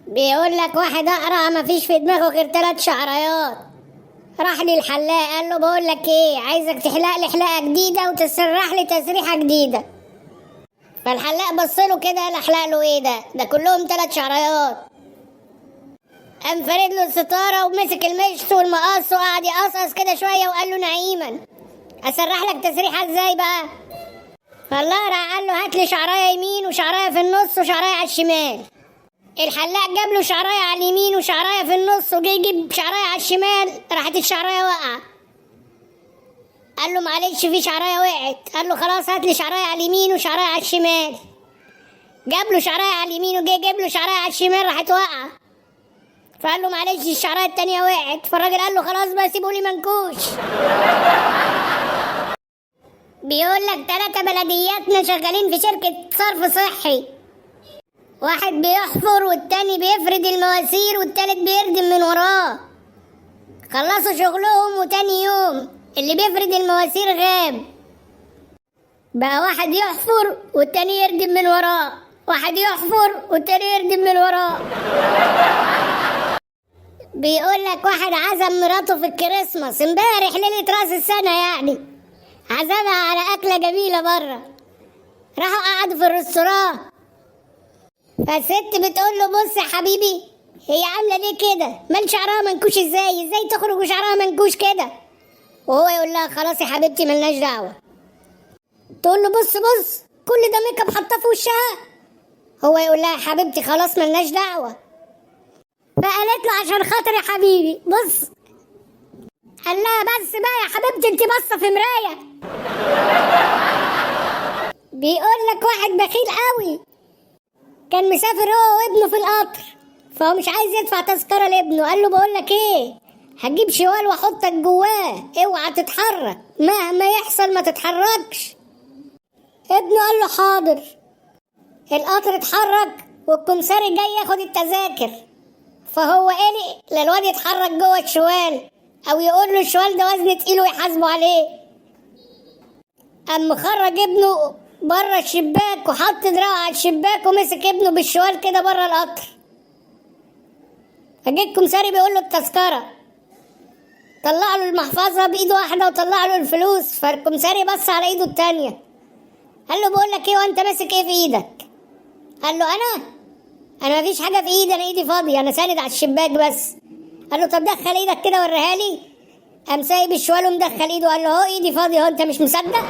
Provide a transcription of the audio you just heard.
بيقول لك واحد اقرع مفيش في دماغه غير 3 شعريات. راح للحلاق قال له بقول لك ايه، عايزك تحلق لي حلاقه جديده وتسرح لي تسريحه جديده. فالحلاق بص له كده قال احلق له ايه ده كلهم 3 شعريات. قام فارد له الستاره ومسك المشط والمقص وقعد يقصقص كده شويه وقال له نعيما اسرح لك تسريحه ازاي بقى؟ فالاقرع قال له هات لي شعرايه يمين وشعرايه في النص وشعرايه على الشمال. الحلاق جاب له شعرايه على اليمين وشعرايه في النص وجي يجيب شعرايه على الشمال، راحت الشعرايه واقعه. قال له معلش في شعرايه وقعت. قال له خلاص هات لي شعرايه على اليمين وشعرايه على الشمال. جاب له شعرايه على اليمين وجي جاب له شعرايه على الشمال، راحت واقعه. فقال له معلش الشعرايه التانيه وقعت. فالراجل قال له خلاص بقى سيبوا لي منكوش. بيقول لك 3 بلدياتنا شغالين في شركه صرف صحي. واحد بيحفر والتاني بيفرد المواسير والتالت بيردم من وراه. خلصوا شغلهم وتاني يوم اللي بيفرد المواسير غاب. بقى واحد يحفر والتاني يردم من وراه، واحد يحفر والتاني يردم من وراه. بيقول لك واحد عزم مراته في الكريسماس امبارح ليلة راس السنة، يعني عزمها على أكلة جميلة بره. راحوا قعدوا في الريستوران، فالست بتقول له بص يا حبيبي هي عامله ليه كده؟ مال شعرها منكوش ازاي تخرج وشعرها منكوش كده؟ وهو يقول لها خلاص يا حبيبتي ملناش دعوه. تقول له بص كل ده ميك اب حاطاه في وشها. هو يقول لها يا حبيبتي خلاص ملناش دعوه. فقالت له عشان خاطر يا حبيبي بص. قال لها بس بقى يا حبيبتي انت باصه في مرايه. بيقول لك واحد بخيل قوي كان مسافر هو وابنه في القطر، فهو مش عايز يدفع تذكرة لابنه. قال له بقول لك ايه، هجيب شوال واحطك جواه اوعى تتحرك، مهما يحصل ما تتحركش. ابنه قال له حاضر. القطر اتحرك والكمساري جاي ياخد التذاكر، فهو قلق للواد يتحرك جوه الشوال او يقول له الشوال ده وزن تقيل ويحاسبوا عليه. قام مخرج ابنه بره الشباك وحط دراعه على الشباك ومسك ابنه بالشوال كده بره القطر. فجه الكمساري بيقول له التذكره، طلع له المحفظه بايده واحده وطلع له الفلوس. فالكمساري بص على ايده التانيه قال له بقول لك ايه وانت ماسك ايه في ايدك؟ قال له انا مفيش حاجه في ايدي، انا ايدي فاضيه، انا ساند على الشباك بس. قال له طب دخل ايدك كده وريها لي. قام سايب الشوال ومدخل ايده. قال له اهو ايدي فاضيه اهو، انت مش مصدق؟